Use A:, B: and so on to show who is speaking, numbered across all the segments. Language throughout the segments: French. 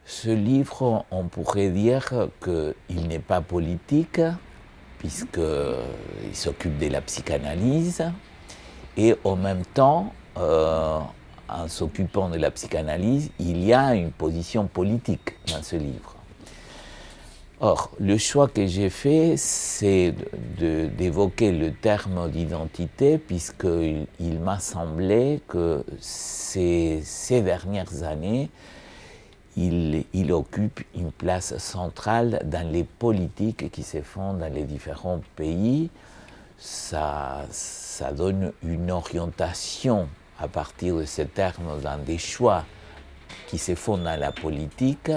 A: Ce livre, on pourrait dire qu'il n'est pas politique, puisqu'il s'occupe de la psychanalyse, et en même temps, en s'occupant de la psychanalyse, il y a une position politique dans ce livre. Or, le choix que j'ai fait, c'est d'évoquer le terme d'identité, puisqu'il m'a semblé que ces dernières années, il occupe une place centrale dans les politiques qui se font dans les différents pays. Ça donne une orientation à partir de ce terme dans des choix qui se font dans la politique.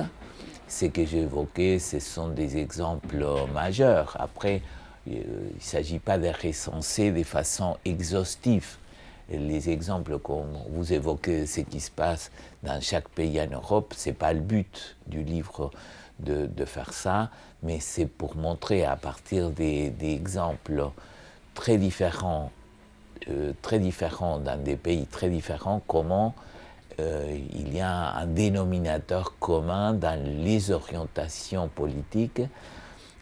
A: Ce que j'ai évoqué, ce sont des exemples majeurs. Après, il ne s'agit pas de recenser de façon exhaustive les exemples comme vous évoquez, ce qui se passe dans chaque pays en Europe. Ce n'est pas le but du livre de faire ça, mais c'est pour montrer à partir des exemples très différents dans des pays très différents comment il y a un dénominateur commun dans les orientations politiques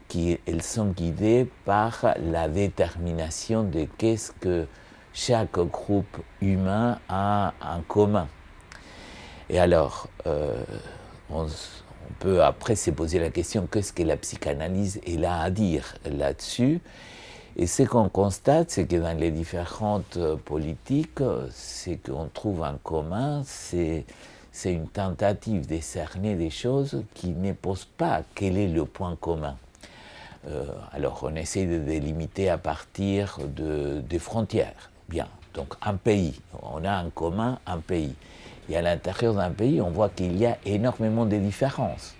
A: qui elles sont guidées par la détermination de qu'est-ce que chaque groupe humain a en commun. Et alors, on peut après se poser la question qu'est-ce que la psychanalyse est là à dire là-dessus. Et ce qu'on constate, c'est que dans les différentes politiques, ce qu'on trouve en commun, c'est une tentative de cerner des choses qui ne posent pas quel est le point commun. Alors, on essaie de délimiter à partir des frontières. Bien, donc un pays, on a en commun un pays. Et à l'intérieur d'un pays, on voit qu'il y a énormément de différences.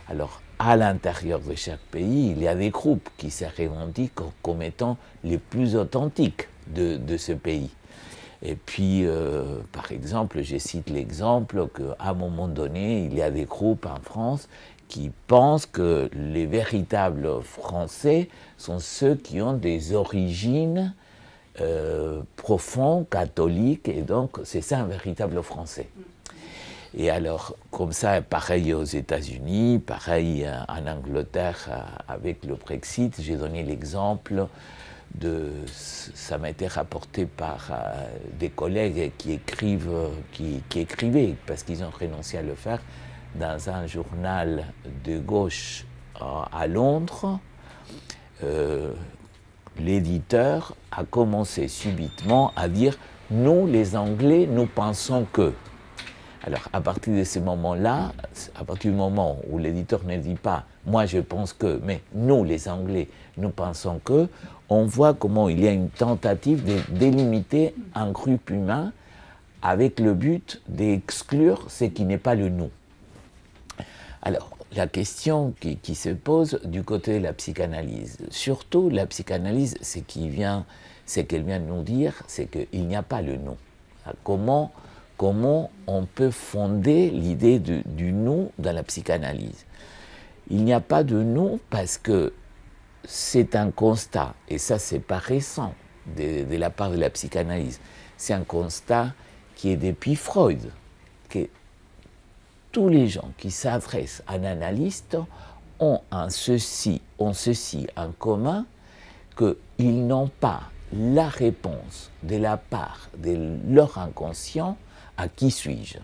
A: Alors, à l'intérieur de chaque pays, il y a des groupes qui se revendiquent comme étant les plus authentiques de ce pays. Et puis, par exemple, je cite l'exemple qu'à un moment donné, il y a des groupes en France qui pensent que les véritables Français sont ceux qui ont des origines profondes, catholiques, et donc c'est ça un véritable Français. Et alors, comme ça, pareil aux États-Unis, pareil en Angleterre avec le Brexit, j'ai donné l'exemple ça m'a été rapporté par des collègues qui écrivaient, parce qu'ils ont renoncé à le faire, dans un journal de gauche à Londres. L'éditeur a commencé subitement à dire « Nous, les Anglais, nous pensons que ». Alors, à partir de ce moment-là, à partir du moment où l'éditeur ne dit pas « moi je pense que », mais « nous, les Anglais, nous pensons que », on voit comment il y a une tentative de délimiter un groupe humain avec le but d'exclure ce qui n'est pas le « nous ». Alors, la question qui se pose du côté de la psychanalyse, surtout la psychanalyse, ce qu'elle vient de nous dire, c'est qu'il n'y a pas le « nous ». Comment on peut fonder l'idée du nous dans la psychanalyse. Il n'y a pas de nous parce que c'est un constat, et ça c'est pas récent de la part de la psychanalyse, c'est un constat qui est depuis Freud, que tous les gens qui s'adressent à un analyste ont ceci en commun, qu'ils n'ont pas la réponse de la part de leur inconscient à qui suis-je.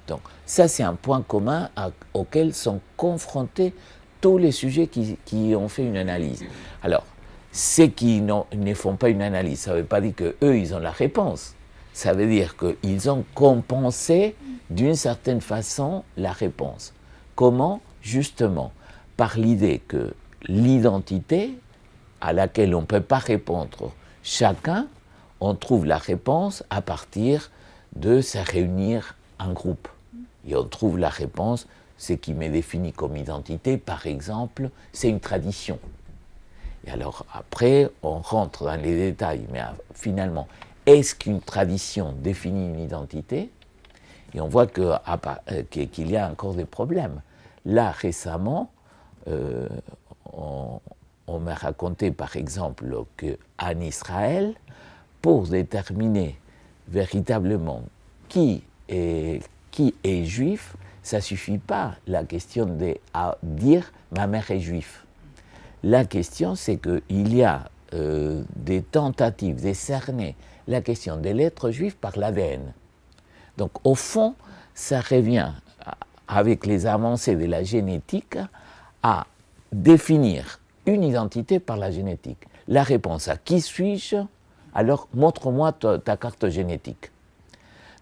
A: Donc ça c'est un point commun auquel sont confrontés tous les sujets qui ont fait une analyse. Alors, ceux qui ne font pas une analyse, ça ne veut pas dire qu'eux, ils ont la réponse. Ça veut dire qu'ils ont compensé d'une certaine façon la réponse. Comment ? Justement, par l'idée que l'identité, à laquelle on ne peut pas répondre chacun, on trouve la réponse à partir de se réunir en groupe. Et on trouve la réponse, ce qui m'est défini comme identité, par exemple, c'est une tradition. Et alors après, on rentre dans les détails, mais finalement, est-ce qu'une tradition définit une identité ? Et on voit qu'il y a encore des problèmes. Là, récemment, on on m'a raconté par exemple qu'en Israël, pour déterminer véritablement qui est juif, ça ne suffit pas la question de dire ma mère est juive. La question, c'est qu'il y a des tentatives de cerner la question de l'être juif par l'ADN. Donc au fond, ça revient, avec les avancées de la génétique, à définir une identité par la génétique. La réponse à qui suis-je? Alors montre-moi ta carte génétique.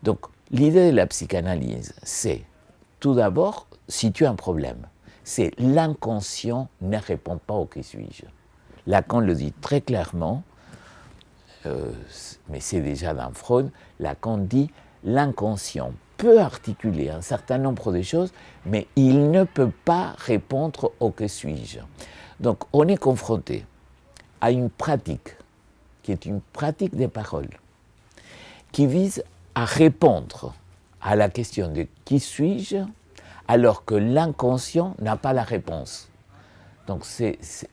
A: Donc l'idée de la psychanalyse, c'est tout d'abord, si tu as un problème, c'est l'inconscient ne répond pas au qui suis-je. Lacan le dit très clairement, mais c'est déjà dans Freud, Lacan dit l'inconscient peut articuler un certain nombre de choses, mais il ne peut pas répondre au que suis-je. Donc on est confronté à une pratique qui est une pratique des paroles, qui vise à répondre à la question de qui suis-je, alors que l'inconscient n'a pas la réponse. Donc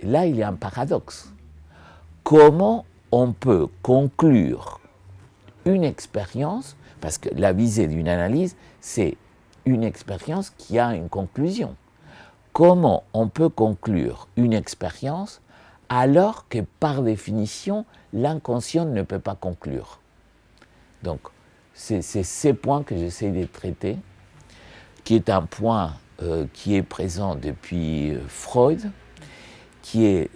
A: là, il y a un paradoxe. Comment on peut conclure une expérience, parce que la visée d'une analyse, c'est une expérience qui a une conclusion. Comment on peut conclure une expérience alors que par définition, l'inconscient ne peut pas conclure? Donc, c'est ces points que j'essaie de traiter, qui est un point qui est présent depuis Freud, qui est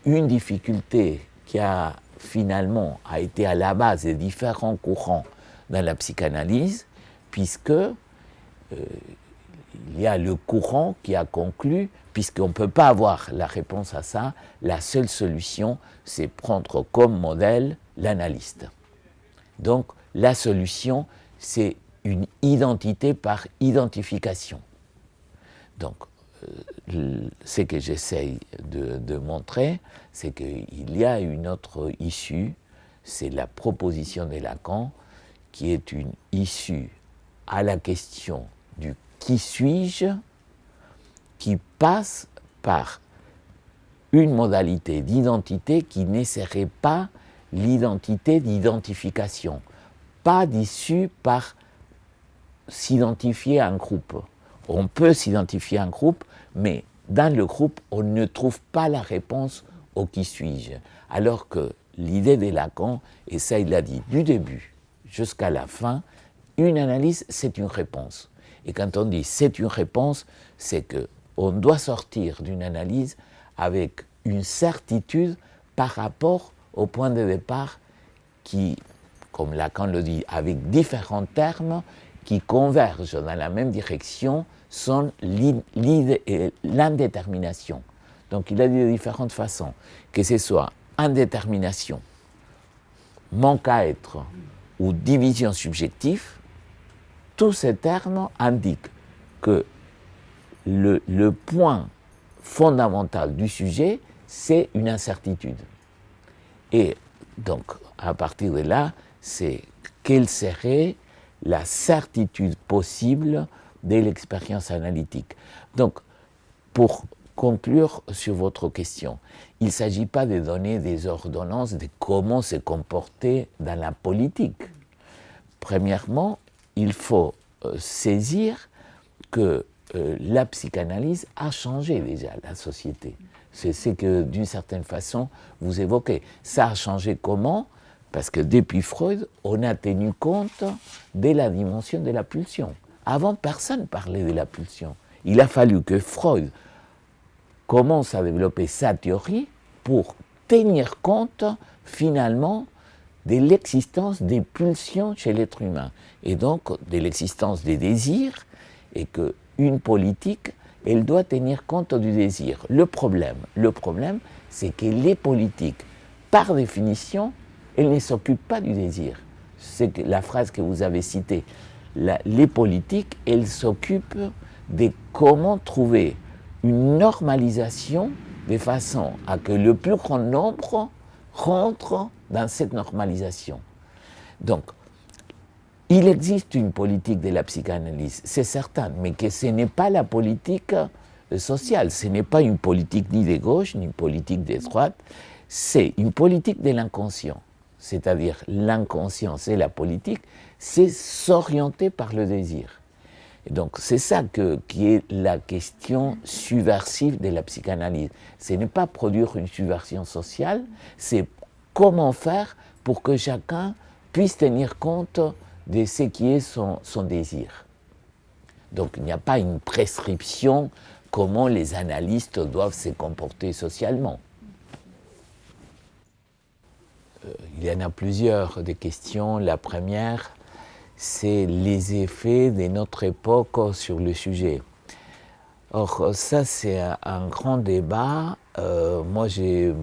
A: une difficulté qui a finalement été à la base des différents courants dans la psychanalyse, puisque il y a le courant qui a conclu, puisqu'on ne peut pas avoir la réponse à ça, la seule solution, c'est prendre comme modèle l'analyste. Donc la solution, c'est une identité par identification. Donc ce que j'essaye de montrer, c'est qu'il y a une autre issue, c'est la proposition de Lacan, qui est une issue à la question du qui suis-je, qui passe par une modalité d'identité qui ne serait pas l'identité d'identification, pas d'issue par s'identifier à un groupe. On peut s'identifier à un groupe, mais dans le groupe, on ne trouve pas la réponse au qui suis-je. Alors que l'idée de Lacan, et ça il l'a dit du début jusqu'à la fin, une analyse, c'est une réponse. Et quand on dit c'est une réponse, c'est qu'on doit sortir d'une analyse avec une certitude par rapport au point de départ qui, comme Lacan le dit, avec différents termes qui convergent dans la même direction, sont l'indétermination. Donc il a dit de différentes façons, que ce soit indétermination, manque à être ou division subjective, tous ces termes indiquent que le point fondamental du sujet, c'est une incertitude. Et donc, à partir de là, c'est quelle serait la certitude possible de l'expérience analytique. Donc, pour conclure sur votre question, il ne s'agit pas de donner des ordonnances de comment se comporter dans la politique. Premièrement, il faut saisir que la psychanalyse a changé déjà la société. C'est ce que, d'une certaine façon, vous évoquez. Ça a changé comment? Parce que depuis Freud, on a tenu compte de la dimension de la pulsion. Avant, personne ne parlait de la pulsion. Il a fallu que Freud commence à développer sa théorie pour tenir compte, finalement, de l'existence des pulsions chez l'être humain, et donc de l'existence des désirs, et qu'une politique, elle doit tenir compte du désir. Le problème, c'est que les politiques, par définition, elles ne s'occupent pas du désir. C'est la phrase que vous avez citée. Les politiques, elles s'occupent de comment trouver une normalisation de façon à que le plus grand nombre rentre dans cette normalisation. Donc, il existe une politique de la psychanalyse, c'est certain, mais que ce n'est pas la politique sociale. Ce n'est pas une politique ni des gauches, ni une politique des droites, c'est une politique de l'inconscient. C'est-à-dire l'inconscient, c'est la politique, c'est s'orienter par le désir. Et donc c'est ça qui est la question subversive de la psychanalyse. Ce n'est pas produire une subversion sociale, c'est comment faire pour que chacun puisse tenir compte de ce qui est son désir. Donc il n'y a pas une prescription comment les analystes doivent se comporter socialement. Il y en a plusieurs des questions. La première, c'est les effets de notre époque sur le sujet. Or, ça, c'est un grand débat. Moi, j'ai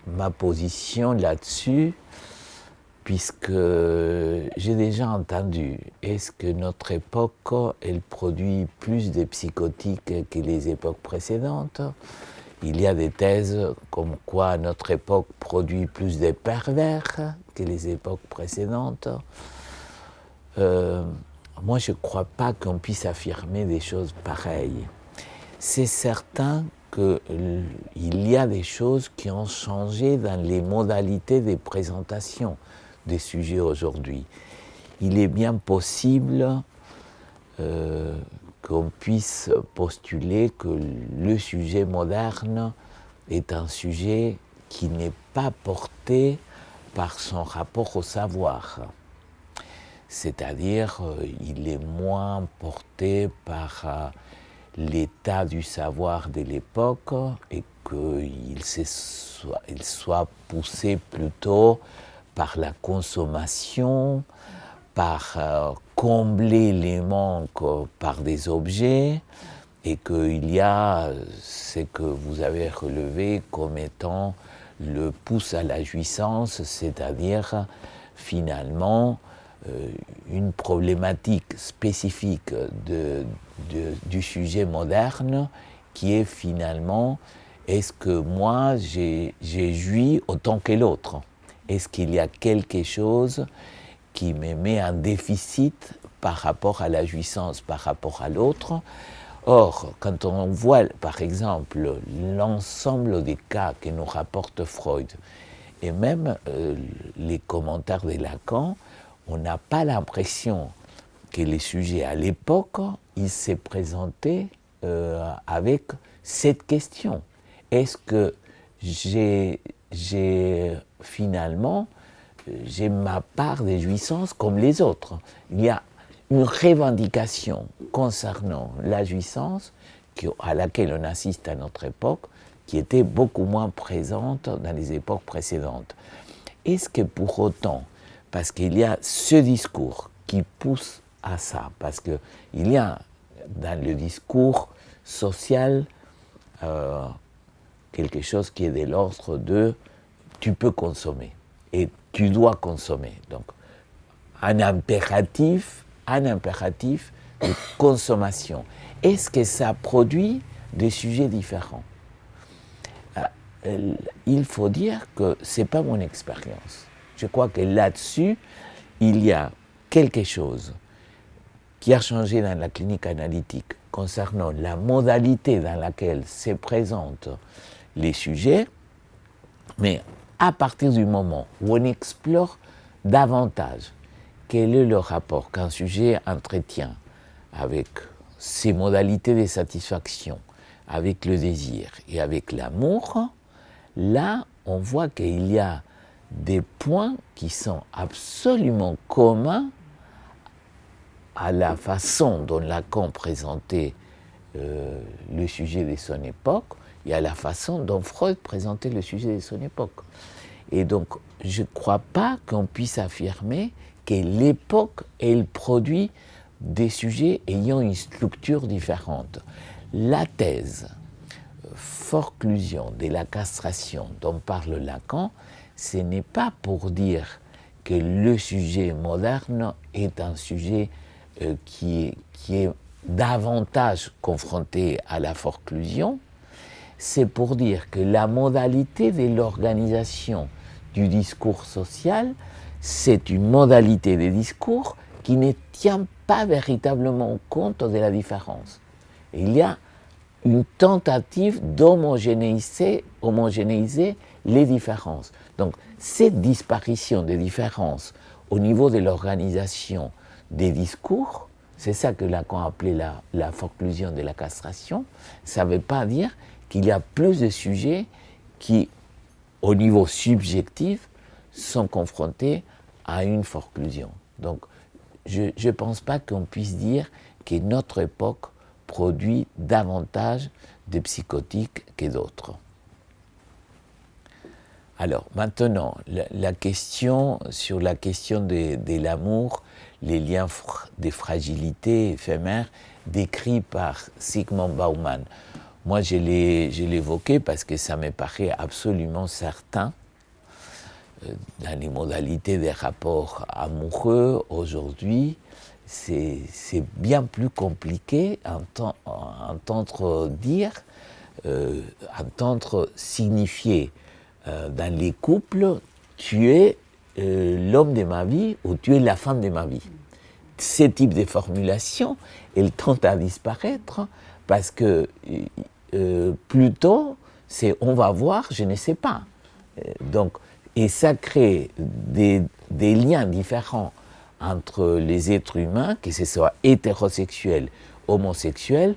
A: ma position là-dessus, puisque j'ai déjà entendu, est-ce que notre époque, elle produit plus de psychotiques que les époques précédentes ? Il y a des thèses comme quoi notre époque produit plus de pervers que les époques précédentes. Moi, je ne crois pas qu'on puisse affirmer des choses pareilles. C'est certain qu'il y a des choses qui ont changé dans les modalités de présentation des sujets aujourd'hui. Il est bien possible qu'on puisse postuler que le sujet moderne est un sujet qui n'est pas porté par son rapport au savoir. C'est-à-dire, il est moins porté par l'état du savoir de l'époque et qu'il soit poussé plutôt par la consommation, par combler les manques par des objets, et qu'il y a ce que vous avez relevé comme étant le pouce à la jouissance, c'est-à-dire finalement une problématique spécifique du sujet moderne qui est finalement, est-ce que moi j'ai joui autant que l'autre ? Est-ce qu'il y a quelque chose qui me met en déficit par rapport à la jouissance, par rapport à l'autre ? Or, quand on voit par exemple l'ensemble des cas que nous rapporte Freud, et même les commentaires de Lacan, on n'a pas l'impression que les sujets à l'époque, ils s'est présenté avec cette question. Est-ce que j'ai finalement ma part de jouissance comme les autres ? Il y a une revendication concernant la jouissance à laquelle on assiste à notre époque, qui était beaucoup moins présente dans les époques précédentes. Est-ce que pour autant, parce qu'il y a ce discours qui pousse à ça, parce qu'il y a dans le discours social quelque chose qui est de l'ordre de tu peux consommer et tu dois consommer. Donc, un impératif de consommation. Est-ce que ça produit des sujets différents ? Il faut dire que ce n'est pas mon expérience. Je crois que là-dessus, il y a quelque chose qui a changé dans la clinique analytique concernant la modalité dans laquelle se présentent les sujets, mais à partir du moment où on explore davantage quel est le rapport qu'un sujet entretient avec ses modalités de satisfaction, avec le désir et avec l'amour, là, on voit qu'il y a des points qui sont absolument communs à la façon dont Lacan présentait le sujet de son époque et à la façon dont Freud présentait le sujet de son époque. Et donc, je ne crois pas qu'on puisse affirmer que l'époque, elle produit des sujets ayant une structure différente. La thèse forclusion de la castration dont parle Lacan, ce n'est pas pour dire que le sujet moderne est un sujet qui est davantage confronté à la forclusion, c'est pour dire que la modalité de l'organisation du discours social, c'est une modalité de discours qui ne tient pas véritablement compte de la différence. Et il y a une tentative d'homogénéiser les différences. Donc, cette disparition des différences au niveau de l'organisation des discours, c'est ça que Lacan appelait la forclusion de la castration, ça ne veut pas dire qu'il y a plus de sujets qui, au niveau subjectif, sont confrontés à une forclusion. Donc, je ne pense pas qu'on puisse dire que notre époque produit davantage de psychotiques que d'autres. Alors, maintenant, la question sur la question de l'amour, les liens de fragilité éphémère décrits par Zygmunt Bauman. Moi, je l'ai évoqué parce que ça me paraît absolument certain. Dans les modalités des rapports amoureux, aujourd'hui, c'est bien plus compliqué à entendre dire, entendre signifier dans les couples, tu es l'homme de ma vie ou tu es la femme de ma vie. Ce type de formulation, elle tend à disparaître parce que plutôt, c'est on va voir, je ne sais pas. Donc, et ça crée des liens différents entre les êtres humains, que ce soit hétérosexuels, homosexuels,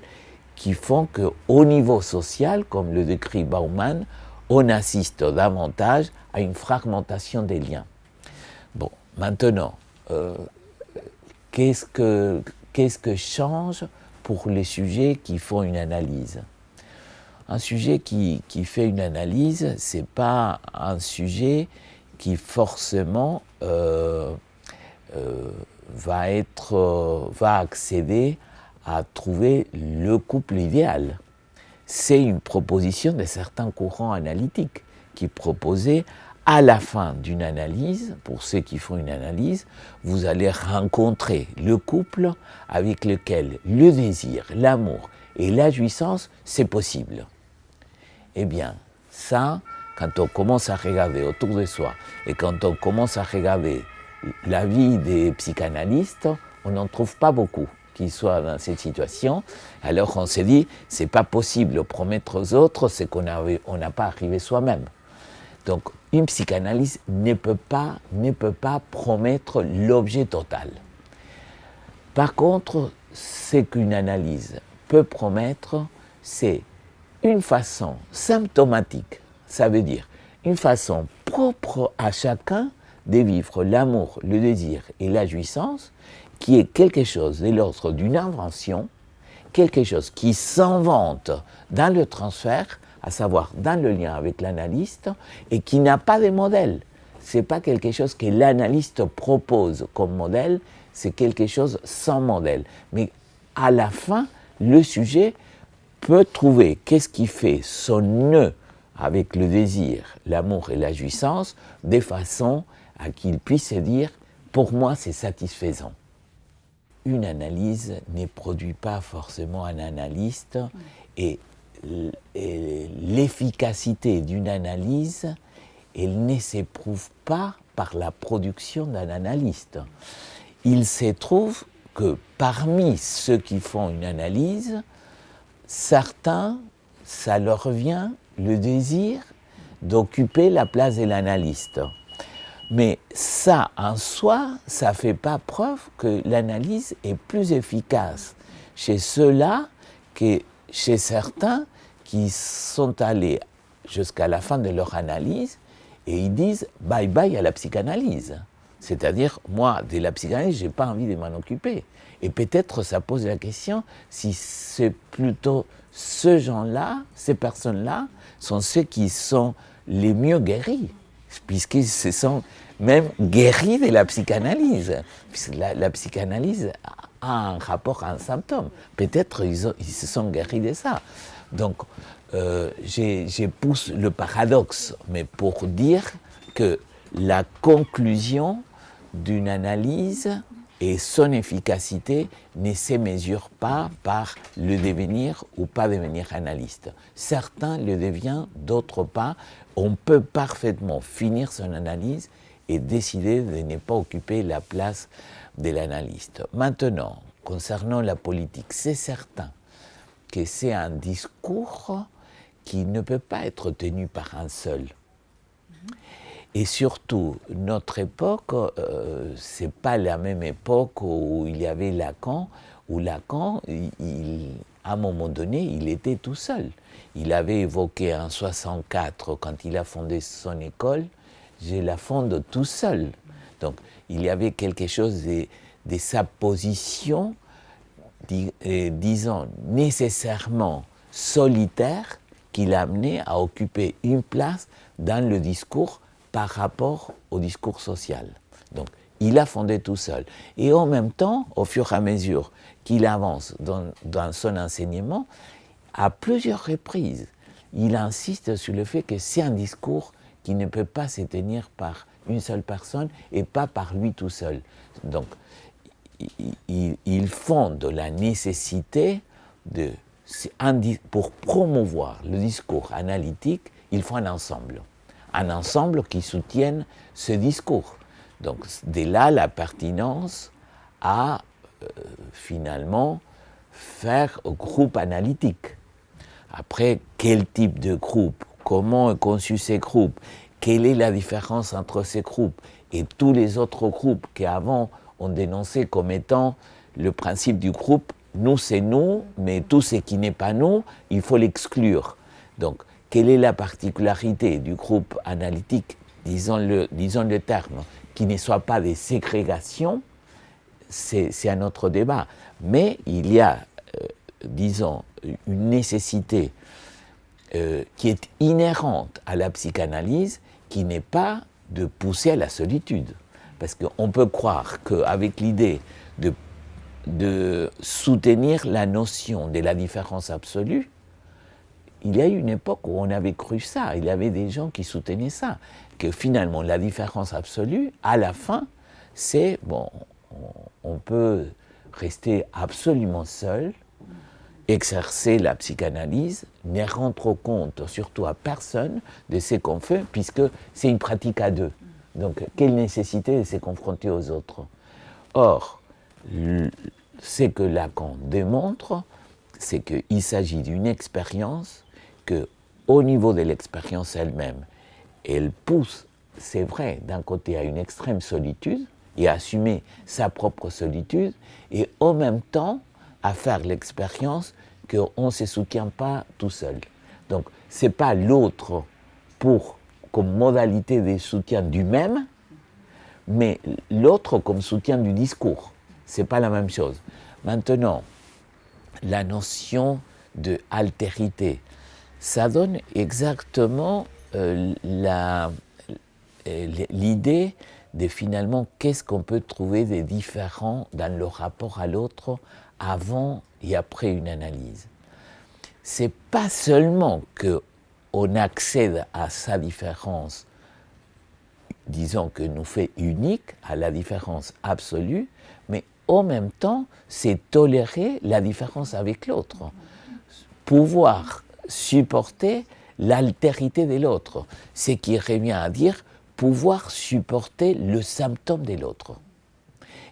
A: qui font qu'au niveau social, comme le décrit Bauman, on assiste davantage à une fragmentation des liens. Bon, maintenant, qu'est-ce que change pour les sujets qui font une analyse ? Un sujet qui fait une analyse, ce n'est pas un sujet qui forcément va accéder à trouver le couple idéal. C'est une proposition de certains courants analytiques qui proposaient à la fin d'une analyse, pour ceux qui font une analyse, vous allez rencontrer le couple avec lequel le désir, l'amour et la jouissance, c'est possible. Eh bien, ça, quand on commence à regarder autour de soi et quand on commence à regarder la vie des psychanalystes, on n'en trouve pas beaucoup qui soient dans cette situation. Alors on s'est dit, c'est pas possible de promettre aux autres ce qu'on n'a pas arrivé soi-même. Donc une psychanalyse ne peut pas promettre l'objet total. Par contre, ce qu'une analyse peut promettre, c'est une façon symptomatique, ça veut dire une façon propre à chacun de vivre l'amour, le désir et la jouissance, qui est quelque chose de l'ordre d'une invention, quelque chose qui s'invente dans le transfert, à savoir dans le lien avec l'analyste, et qui n'a pas de modèle. Ce n'est pas quelque chose que l'analyste propose comme modèle, c'est quelque chose sans modèle. Mais à la fin, le sujet peut trouver qu'est-ce qui fait son nœud avec le désir, l'amour et la jouissance, de façon à qu'il puisse se dire « pour moi c'est satisfaisant ». Une analyse ne produit pas forcément un analyste et l'efficacité d'une analyse, elle ne s'éprouve pas par la production d'un analyste. Il se trouve que parmi ceux qui font une analyse, certains, ça leur vient le désir d'occuper la place de l'analyste. Mais ça, en soi, ça ne fait pas preuve que l'analyse est plus efficace chez ceux-là que chez certains qui sont allés jusqu'à la fin de leur analyse et ils disent « bye bye à la psychanalyse ». C'est-à-dire, moi, de la psychanalyse, je n'ai pas envie de m'en occuper. Et peut-être ça pose la question si c'est plutôt ces gens-là, ces personnes-là, sont ceux qui sont les mieux guéris, puisqu'ils se sont même guéris de la psychanalyse. Puisque la psychanalyse a un rapport à un symptôme. Peut-être ils se sont guéris de ça. Donc, je pousse le paradoxe, mais pour dire que la conclusion d'une analyse et son efficacité ne se mesure pas par le devenir ou pas devenir analyste. Certains le deviennent, d'autres pas. On peut parfaitement finir son analyse et décider de ne pas occuper la place de l'analyste. Maintenant, concernant la politique, c'est certain que c'est un discours qui ne peut pas être tenu par un seul. Et surtout, notre époque, c'est pas la même époque où il y avait Lacan, où Lacan, à un moment donné, il était tout seul. Il avait évoqué en 1964, quand il a fondé son école, je la fonde tout seul. Donc, il y avait quelque chose de sa position, disons, nécessairement solitaire, qui l'a amené à occuper une place dans le discours par rapport au discours social. Donc, il a fondé tout seul. Et en même temps, au fur et à mesure qu'il avance dans son enseignement, à plusieurs reprises, il insiste sur le fait que c'est un discours qui ne peut pas se tenir par une seule personne et pas par lui tout seul. Donc, il fonde la nécessité pour promouvoir le discours analytique, il faut un ensemble qui soutienne ce discours. Donc, dès là, la pertinence à finalement faire un groupe analytique. Après, quel type de groupe, comment est conçu ces groupes, quelle est la différence entre ces groupes et tous les autres groupes qu'avant on dénonçait comme étant le principe du groupe, nous c'est nous, mais tout ce qui n'est pas nous, il faut l'exclure. Donc, quelle est la particularité du groupe analytique, disons le terme, qui ne soit pas des ségrégations, c'est un autre débat. Mais il y a, disons, une nécessité qui est inhérente à la psychanalyse, qui n'est pas de pousser à la solitude. Parce qu'on peut croire qu'avec l'idée de soutenir la notion de la différence absolue, il y a eu une époque où on avait cru ça, il y avait des gens qui soutenaient ça, que finalement la différence absolue, à la fin, c'est, bon, on peut rester absolument seul, exercer la psychanalyse, ne rendre compte surtout à personne de ce qu'on fait, puisque c'est une pratique à deux. Donc, quelle nécessité de se confronter aux autres? Or, ce que Lacan démontre, c'est qu'il s'agit d'une expérience que, au niveau de l'expérience elle-même, elle pousse, c'est vrai, d'un côté à une extrême solitude, et à assumer sa propre solitude, et en même temps à faire l'expérience qu'on ne se soutient pas tout seul. Donc, ce n'est pas l'autre comme modalité de soutien du même, mais l'autre comme soutien du discours. Ce n'est pas la même chose. Maintenant, la notion de altérité, ça donne exactement l'idée de finalement qu'est-ce qu'on peut trouver de différent dans le rapport à l'autre avant et après une analyse. C'est pas seulement qu'on accède à sa différence, disons que nous fait unique, à la différence absolue, mais en même temps, c'est tolérer la différence avec l'autre. Pouvoir supporter l'altérité de l'autre, ce qui revient à dire pouvoir supporter le symptôme de l'autre.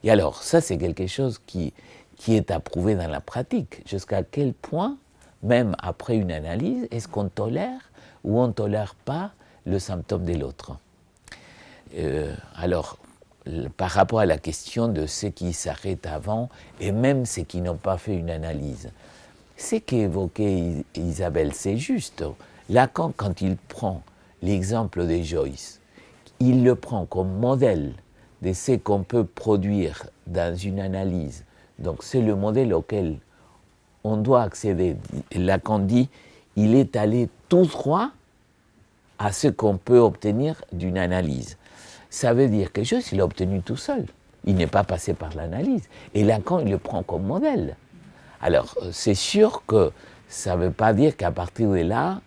A: Et alors, ça c'est quelque chose qui est approuvé dans la pratique. Jusqu'à quel point, même après une analyse, est-ce qu'on tolère ou on ne tolère pas le symptôme de l'autre? Alors, par rapport à la question de ceux qui s'arrêtent avant et même ceux qui n'ont pas fait une analyse, ce qu'évoquait Isabelle, c'est juste. Lacan, quand il prend l'exemple de Joyce, il le prend comme modèle de ce qu'on peut produire dans une analyse. Donc c'est le modèle auquel on doit accéder. Lacan dit, il est allé tout droit à ce qu'on peut obtenir d'une analyse. Ça veut dire que Joyce, il l'a obtenu tout seul. Il n'est pas passé par l'analyse. Et Lacan, il le prend comme modèle. Alors, c'est sûr que ça ne veut pas dire qu'à partir de là,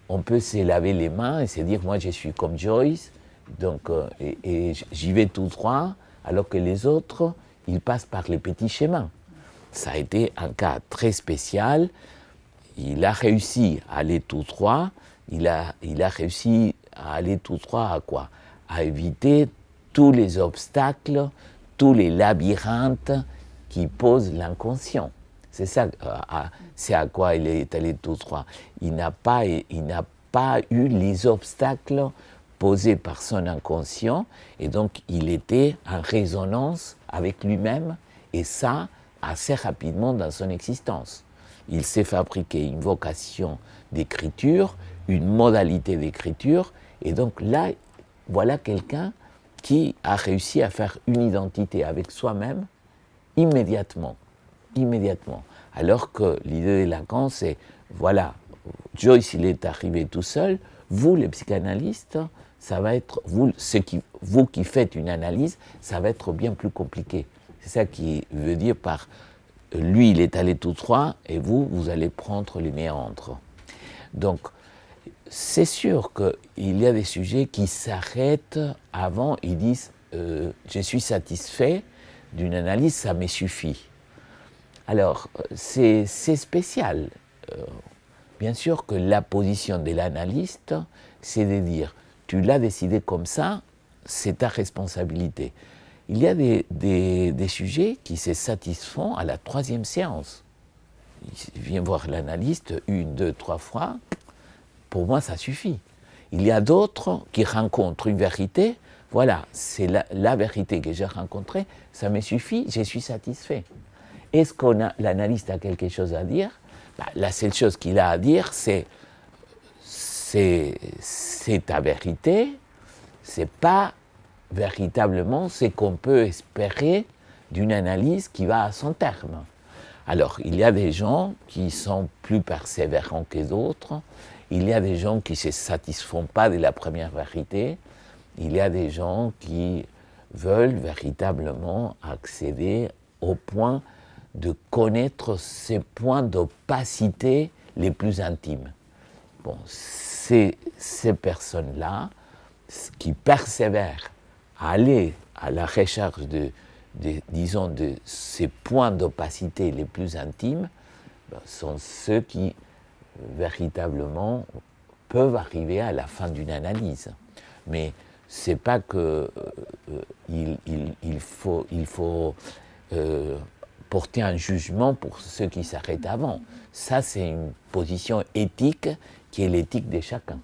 A: on peut se laver les mains et se dire, moi je suis comme Joyce, donc, et j'y vais tout droit, alors que les autres, ils passent par les petits chemins. Ça a été un cas très spécial. Il a réussi à aller tout droit. Il a réussi à aller tout droit à quoi? À éviter tous les obstacles, tous les labyrinthes qui posent l'inconscient. C'est ça, c'est à quoi il est allé tout droit. Il n'a pas eu les obstacles posés par son inconscient, et donc il était en résonance avec lui-même, et ça, assez rapidement dans son existence. Il s'est fabriqué une vocation d'écriture, une modalité d'écriture, et donc là, voilà quelqu'un qui a réussi à faire une identité avec soi-même immédiatement. Alors que l'idée de Lacan, c'est, voilà, Joyce, il est arrivé tout seul, vous, les psychanalystes, ça va être, vous qui faites une analyse, ça va être bien plus compliqué. C'est ça qui veut dire par, lui, il est allé tout droit, et vous allez prendre les méandres. Donc, c'est sûr qu'il y a des sujets qui s'arrêtent avant, ils disent je suis satisfait d'une analyse, ça me suffit. Alors, c'est spécial. Bien sûr que la position de l'analyste, c'est de dire tu l'as décidé comme ça, c'est ta responsabilité. Il y a des sujets qui se satisfont à la 3e séance. Il vient voir l'analyste 1, 2, 3 fois. Pour moi, ça suffit. Il y a d'autres qui rencontrent une vérité. Voilà, c'est la vérité que j'ai rencontrée, ça me suffit, je suis satisfait. Est-ce que l'analyste a quelque chose à dire? La seule chose qu'il a à dire, c'est ta vérité, c'est pas véritablement ce qu'on peut espérer d'une analyse qui va à son terme. Alors, il y a des gens qui sont plus persévérants que d'autres, il y a des gens qui ne se satisfont pas de la première vérité, il y a des gens qui veulent véritablement accéder au point de connaître ces points d'opacité les plus intimes. Bon, c'est ces personnes-là qui persévèrent à aller à la recherche disons, de ces points d'opacité les plus intimes, sont ceux qui véritablement peuvent arriver à la fin d'une analyse. Mais c'est pas que il faut porter un jugement pour ceux qui s'arrêtent avant. Ça, c'est une position éthique qui est l'éthique de chacun.